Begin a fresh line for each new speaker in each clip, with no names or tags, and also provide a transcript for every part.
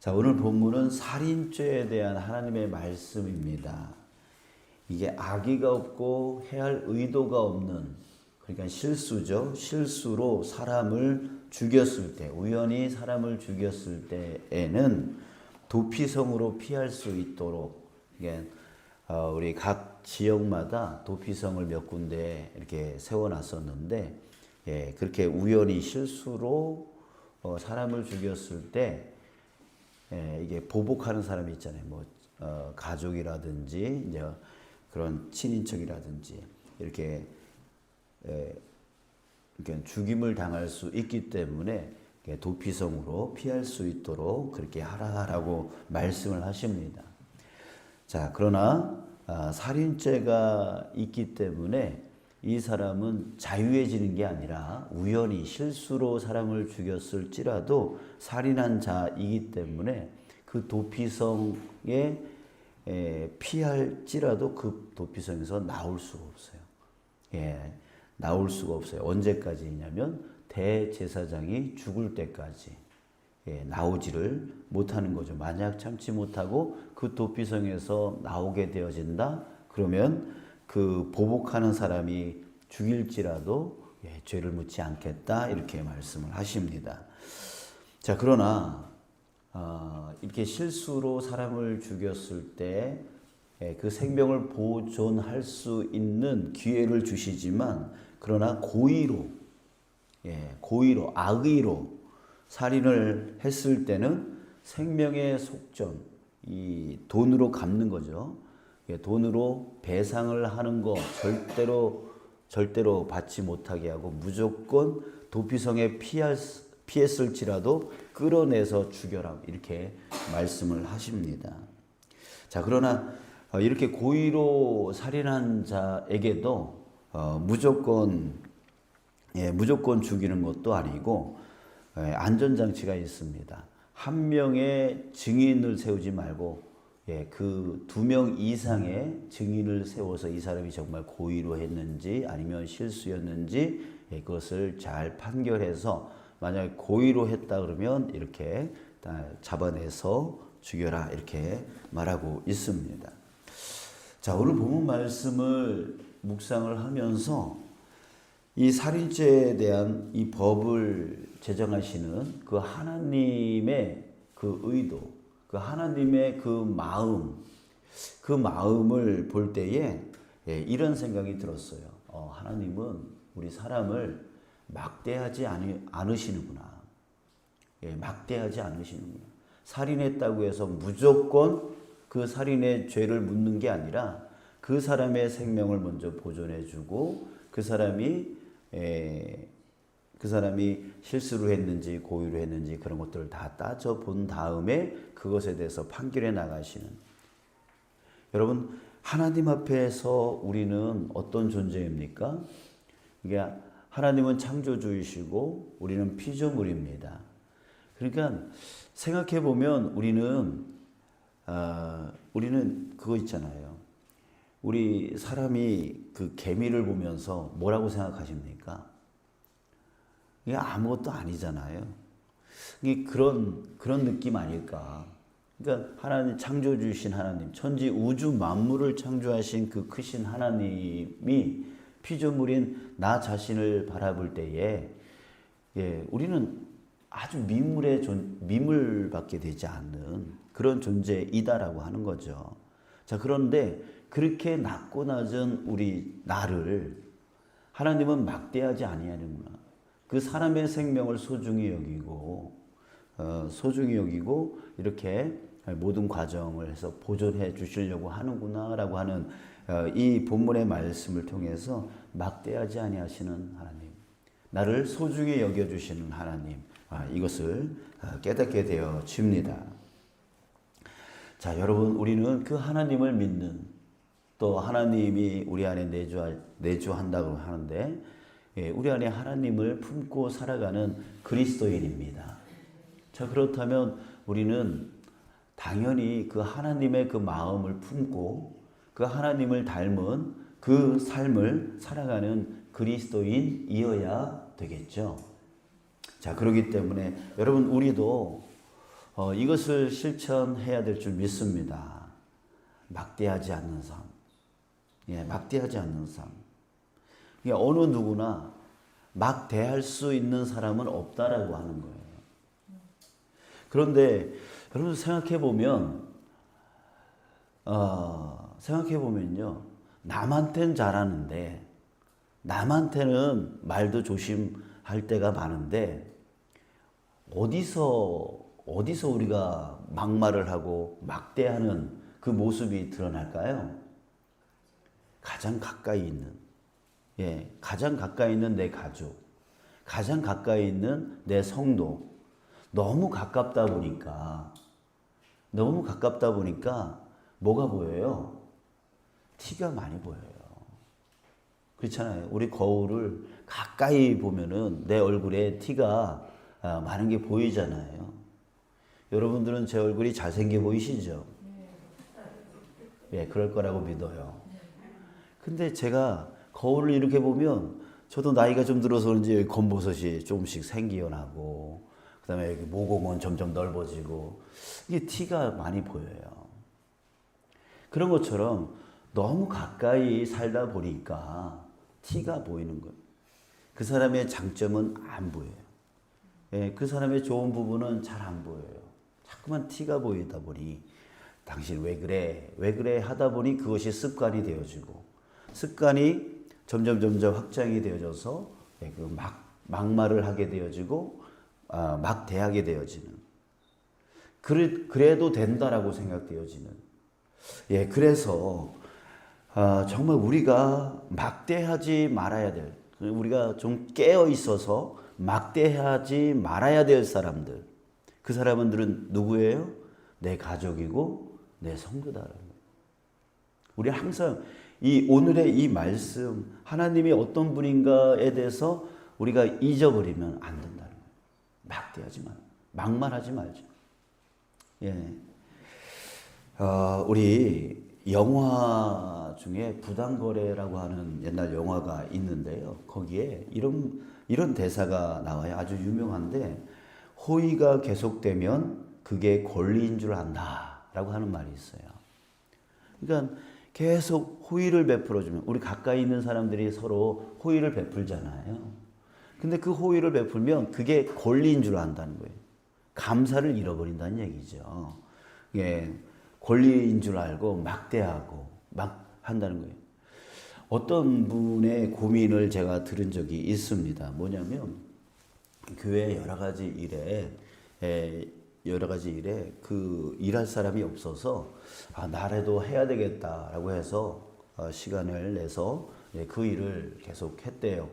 자, 오늘 본문은 살인죄에 대한 하나님의 말씀입니다. 이게 악의가 없고 해할 의도가 없는, 그러니까 실수죠. 실수로 사람을 죽였을 때, 우연히 사람을 죽였을 때에는 도피성으로 피할 수 있도록, 이게 우리 각 지역마다 도피성을 몇 군데 이렇게 세워놨었는데, 그렇게 우연히 실수로 사람을 죽였을 때 이게 보복하는 사람이 있잖아요. 가족이라든지 이제 그런 친인척이라든지 이렇게 죽임을 당할 수 있기 때문에 도피성으로 피할 수 있도록 그렇게 하라라고 말씀을 하십니다. 자, 그러나 살인죄가 있기 때문에 이 사람은 자유해지는 게 아니라 우연히 실수로 사람을 죽였을지라도 살인한 자이기 때문에 그 도피성에 피할지라도 그 도피성에서 나올 수가 없어요. 나올 수가 없어요. 언제까지냐면 대제사장이 죽을 때까지 나오지를 못하는 거죠. 만약 참지 못하고 그 도피성에서 나오게 되어진다 그러면 그 보복하는 사람이 죽일지라도 죄를 묻지 않겠다 이렇게 말씀을 하십니다. 자, 그러나 이렇게 실수로 사람을 죽였을 때 그 생명을 보존할 수 있는 기회를 주시지만 그러나 고의로 악의로 살인을 했을 때는 생명의 속전, 이 돈으로 갚는 거죠. 돈으로 배상을 하는 거 절대로 받지 못하게 하고 무조건 도피성에 피했을지라도 끌어내서 죽여라 이렇게 말씀을 하십니다. 자, 그러나 이렇게 고의로 살인한 자에게도 무조건 죽이는 것도 아니고 안전장치가 있습니다. 한 명의 증인을 세우지 말고 그 2명 이상의 증인을 세워서 이 사람이 정말 고의로 했는지 아니면 실수였는지 그것을 잘 판결해서 만약에 고의로 했다 그러면 이렇게 잡아내서 죽여라 이렇게 말하고 있습니다. 자, 오늘 본문 말씀을 묵상을 하면서 이 살인죄에 대한 이 법을 제정하시는 그 하나님의 그 의도, 그 하나님의 그 마음을 볼 때에 이런 생각이 들었어요. 하나님은 우리 사람을 막대하지 않으시는구나. 막대하지 않으시는구나. 살인했다고 해서 무조건 그 살인의 죄를 묻는 게 아니라 그 사람의 생명을 먼저 보존해주고 그 사람이 실수로 했는지 고의로 했는지 그런 것들을 다 따져본 다음에 그것에 대해서 판결해 나가시는, 여러분 하나님 앞에서 우리는 어떤 존재입니까? 이게 하나님은 창조주이시고 우리는 피조물입니다. 그러니까 생각해 보면 우리는 그거 있잖아요. 우리 사람이 그 개미를 보면서 뭐라고 생각하십니까? 이게 아무것도 아니잖아요. 이게 그런 느낌 아닐까? 그러니까 하나님 창조주신 하나님, 천지 우주 만물을 창조하신 그 크신 하나님이 피조물인 나 자신을 바라볼 때에 우리는 아주 미물밖에 되지 않는 그런 존재이다라고 하는 거죠. 자, 그런데 그렇게 낮고 낮은 우리 나를 하나님은 막대하지 아니하는구나. 그 사람의 생명을 소중히 여기고 이렇게 모든 과정을 해서 보존해 주시려고 하는구나라고 하는 이 본문의 말씀을 통해서 막대하지 아니하시는 하나님, 나를 소중히 여겨주시는 하나님, 이것을 깨닫게 되어집니다. 자, 여러분, 우리는 그 하나님을 믿는, 또 하나님이 우리 안에 내주한다고 하는데 우리 안에 하나님을 품고 살아가는 그리스도인입니다. 자, 그렇다면 우리는 당연히 그 하나님의 그 마음을 품고 그 하나님을 닮은 그 삶을 살아가는 그리스도인이어야 되겠죠. 자, 그렇기 때문에 여러분 우리도 이것을 실천해야 될 줄 믿습니다. 막대하지 않는 삶. 예, 막대하지 않는 삶. 그러니까 어느 누구나 막대할 수 있는 사람은 없다라고 하는 거예요. 그런데 여러분 생각해보면요. 남한테는 잘하는데, 남한테는 말도 조심할 때가 많은데, 어디서 우리가 막말을 하고 막대하는 그 모습이 드러날까요? 가장 가까이 있는, 가장 가까이 있는 내 가족, 가장 가까이 있는 내 성도, 너무 가깝다 보니까 뭐가 보여요? 티가 많이 보여요. 그렇잖아요. 우리 거울을 가까이 보면은 내 얼굴에 티가 많은 게 보이잖아요. 여러분들은 제 얼굴이 잘생겨 보이시죠? 예, 그럴 거라고 믿어요. 근데 제가 거울을 이렇게 보면 저도 나이가 좀 들어서 그런지 검버섯이 조금씩 생기어나고, 그 다음에 여기 모공은 점점 넓어지고, 이게 티가 많이 보여요. 그런 것처럼 너무 가까이 살다 보니까 티가 보이는 거예요. 그 사람의 장점은 안 보여요. 예, 그 사람의 좋은 부분은 잘 안 보여요. 자꾸만 티가 보이다 보니 당신 왜 그래 하다 보니 그것이 습관이 되어지고, 습관이 점점 확장이 되어져서 그 막말을 하게 되어지고, 막대하게 되어지는, 그래도 된다라고 생각되어지는. 예, 그래서 정말 우리가 막대하지 말아야 될, 우리가 좀 깨어 있어서 막대하지 말아야 될 사람들, 그 사람들은 누구예요? 내 가족이고 내 성도다라는 거예요. 우리 항상 이 오늘의 이 말씀, 하나님이 어떤 분인가에 대해서 우리가 잊어버리면 안 된다는 거예요. 막대하지 마, 막말하지 말죠. 예, 우리 영화 중에 부당거래라고 하는 옛날 영화가 있는데요. 거기에 이런 대사가 나와요. 아주 유명한데, 호의가 계속되면 그게 권리인 줄 안다라고 하는 말이 있어요. 그러니까 계속 호의를 베풀어주면, 우리 가까이 있는 사람들이 서로 호의를 베풀잖아요. 근데 그 호의를 베풀면 그게 권리인 줄 안다는 거예요. 감사를 잃어버린다는 얘기죠. 예, 권리인 줄 알고 막대하고 막 한다는 거예요. 어떤 분의 고민을 제가 들은 적이 있습니다. 뭐냐면, 교회 여러 가지 일에 그 일할 사람이 없어서 나라도 해야 되겠다라고 해서 시간을 내서 그 일을 계속 했대요.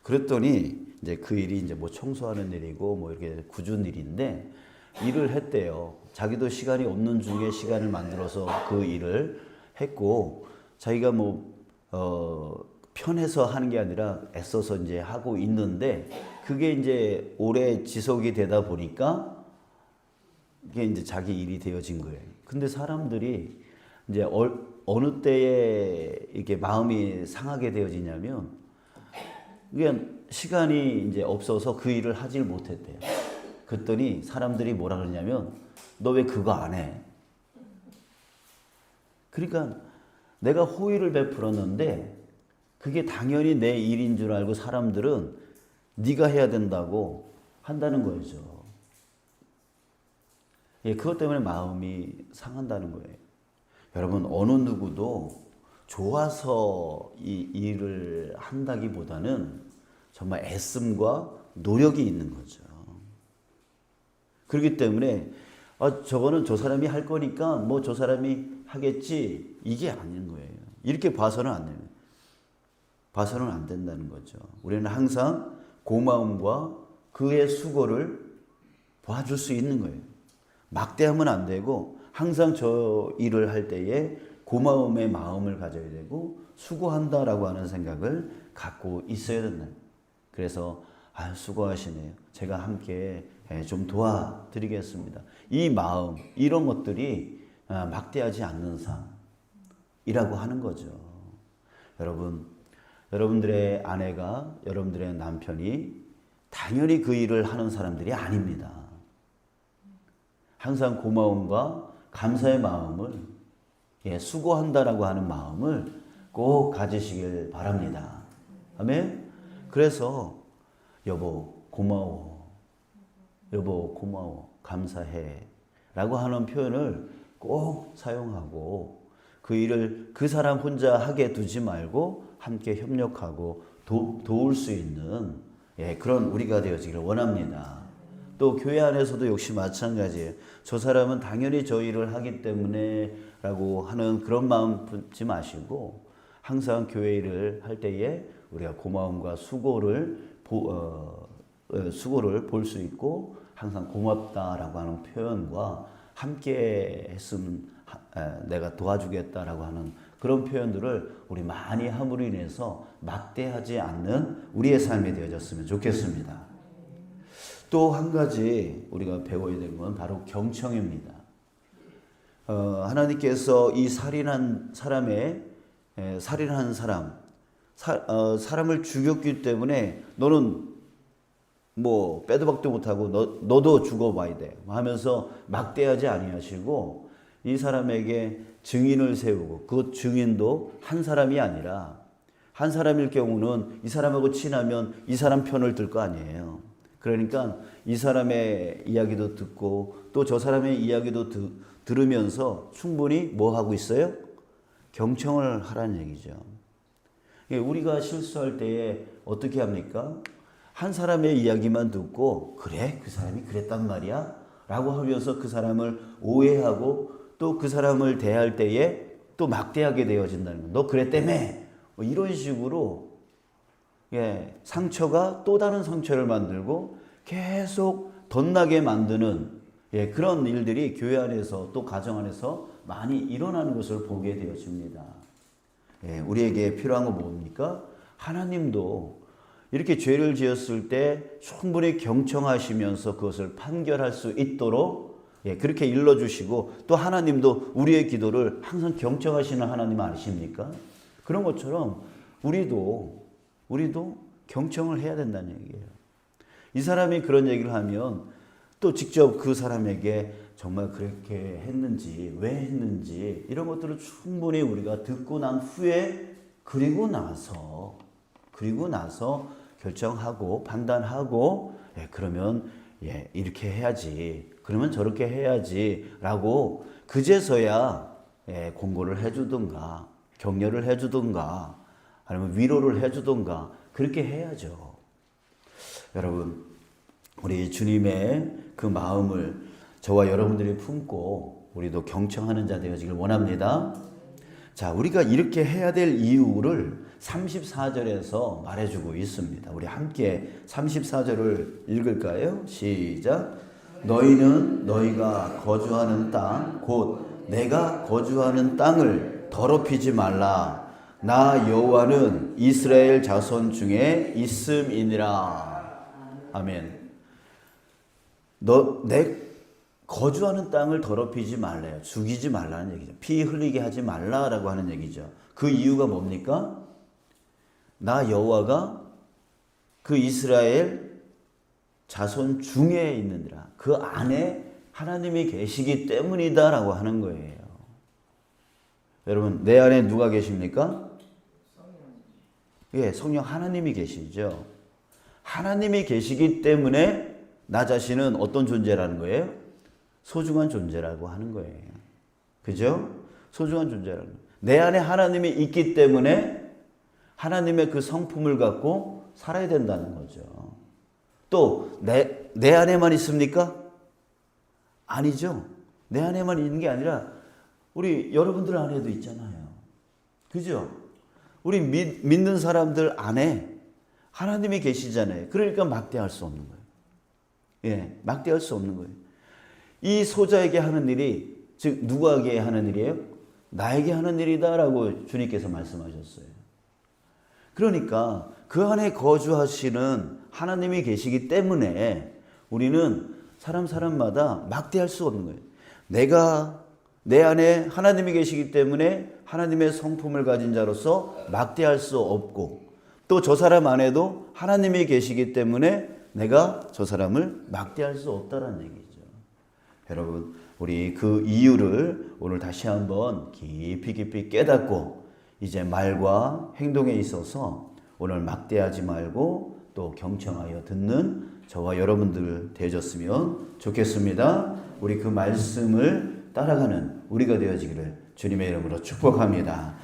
그랬더니 이제 그 일이 이제 뭐 청소하는 일이고 뭐 이렇게 굳은 일인데, 일을 했대요. 자기도 시간이 없는 중에 시간을 만들어서 그 일을 했고, 자기가 편해서 하는 게 아니라 애써서 이제 하고 있는데, 그게 이제 오래 지속이 되다 보니까 이게 이제 자기 일이 되어진 거예요. 근데 사람들이 이제 어느 때에 이렇게 마음이 상하게 되어지냐면, 그냥 시간이 이제 없어서 그 일을 하질 못했대요. 그랬더니 사람들이 뭐라 그러냐면, 너 왜 그거 안 해? 그러니까 내가 호의를 베풀었는데 그게 당연히 내 일인 줄 알고 사람들은 네가 해야 된다고 한다는 거죠. 예, 그것 때문에 마음이 상한다는 거예요. 여러분, 어느 누구도 좋아서 이 일을 한다기보다는 정말 애씀과 노력이 있는 거죠. 그렇기 때문에 저거는 저 사람이 할 거니까 뭐 저 사람이 하겠지, 이게 아닌 거예요. 이렇게 봐서는 안 돼요. 봐서는 안 된다는 거죠. 우리는 항상 고마움과 그의 수고를 봐줄 수 있는 거예요. 막대하면 안 되고, 항상 저 일을 할 때에 고마움의 마음을 가져야 되고, 수고한다라고 하는 생각을 갖고 있어야 된다. 그래서 수고하시네요. 제가 함께 좀 도와드리겠습니다. 이 마음, 이런 것들이 막대하지 않는 삶이라고 하는 거죠. 여러분들의 아내가, 여러분들의 남편이 당연히 그 일을 하는 사람들이 아닙니다. 항상 고마움과 감사의 마음을, 수고한다라고 하는 마음을 꼭 가지시길 바랍니다. 아멘. 그래서 여보 고마워, 여보 고마워, 감사해 라고 하는 표현을 꼭 사용하고, 그 일을 그 사람 혼자 하게 두지 말고 함께 협력하고 도울 수 있는 그런 우리가 되어지기를 원합니다. 또 교회 안에서도 역시 마찬가지예요. 저 사람은 당연히 저 일을 하기 때문에 라고 하는 그런 마음 품지 마시고, 항상 교회 일을 할 때에 우리가 고마움과 수고를 볼 수 있고, 항상 고맙다라고 하는 표현과 함께 했으면 내가 도와주겠다라고 하는 그런 표현들을 우리 많이 함으로 인해서 막대하지 않는 우리의 삶이 되어졌으면 좋겠습니다. 또 한 가지 우리가 배워야 되는 건 바로 경청입니다. 하나님께서 이 살인한 사람을 죽였기 때문에 너는 뭐 빼도 박도 못하고 너도 죽어봐야 돼 하면서 막대하지 아니하시고, 이 사람에게 증인을 세우고, 그 증인도 한 사람이 아니라, 한 사람일 경우는 이 사람하고 친하면 이 사람 편을 들 거 아니에요. 그러니까 이 사람의 이야기도 듣고 또 저 사람의 이야기도 들으면서 충분히 뭐 하고 있어요? 경청을 하라는 얘기죠. 우리가 실수할 때에 어떻게 합니까? 한 사람의 이야기만 듣고 그래? 그 사람이 그랬단 말이야? 라고 하면서 그 사람을 오해하고 또 그 사람을 대할 때에 또 막대하게 되어진다는 거예요. 너 그랬다며? 뭐 이런 식으로 상처가 또 다른 상처를 만들고 계속 덧나게 만드는 그런 일들이 교회 안에서 또 가정 안에서 많이 일어나는 것을 보게 되어집니다. 우리에게 필요한 건 뭡니까? 하나님도 이렇게 죄를 지었을 때 충분히 경청하시면서 그것을 판결할 수 있도록 그렇게 일러주시고, 또 하나님도 우리의 기도를 항상 경청하시는 하나님 아니십니까? 그런 것처럼 우리도 경청을 해야 된다는 얘기예요. 이 사람이 그런 얘기를 하면 또 직접 그 사람에게 정말 그렇게 했는지, 왜 했는지 이런 것들을 충분히 우리가 듣고 난 후에 그리고 나서 결정하고 판단하고 그러면 이렇게 해야지, 그러면 저렇게 해야지 라고 그제서야 공고를 해주든가 격려를 해주든가 아니면 위로를 해주든가 그렇게 해야죠. 여러분, 우리 주님의 그 마음을 저와 여러분들이 품고 우리도 경청하는 자 되어지길 원합니다. 자, 우리가 이렇게 해야 될 이유를 34절에서 말해주고 있습니다. 우리 함께 34절을 읽을까요? 시작. 너희는 너희가 거주하는 땅, 곧 내가 거주하는 땅을 더럽히지 말라. 나 여호와는 이스라엘 자손 중에 있음이니라. 아멘. 내 거주하는 땅을 더럽히지 말래요. 죽이지 말라는 얘기죠. 피 흘리게 하지 말라라고 하는 얘기죠. 그 이유가 뭡니까? 나 여호와가 그 이스라엘 자손 중에 있느니라. 그 안에 하나님이 계시기 때문이다라고 하는 거예요. 여러분, 내 안에 누가 계십니까? 성령 하나님이 계시죠. 하나님이 계시기 때문에 나 자신은 어떤 존재라는 거예요? 소중한 존재라고 하는 거예요. 그죠? 소중한 존재라는 거예요. 내 안에 하나님이 있기 때문에 하나님의 그 성품을 갖고 살아야 된다는 거죠. 또 내 안에만 있습니까? 아니죠. 내 안에만 있는 게 아니라 우리 여러분들 안에도 있잖아요. 그죠? 우리 믿는 사람들 안에 하나님이 계시잖아요. 그러니까 막대할 수 없는 거예요. 막대할 수 없는 거예요. 이 소자에게 하는 일이, 즉 누구에게 하는 일이에요? 나에게 하는 일이다라고 주님께서 말씀하셨어요. 그러니까 그 안에 거주하시는 하나님이 계시기 때문에 우리는 사람마다 막대할 수 없는 거예요. 내 안에 하나님이 계시기 때문에 하나님의 성품을 가진 자로서 막대할 수 없고, 또 저 사람 안에도 하나님이 계시기 때문에 내가 저 사람을 막대할 수 없다는 얘기죠. 여러분, 우리 그 이유를 오늘 다시 한번 깊이 깨닫고 이제 말과 행동에 있어서 오늘 막대하지 말고 또 경청하여 듣는 저와 여러분들 되어졌으면 좋겠습니다. 우리 그 말씀을 따라가는 우리가 되어지기를 주님의 이름으로 축복합니다.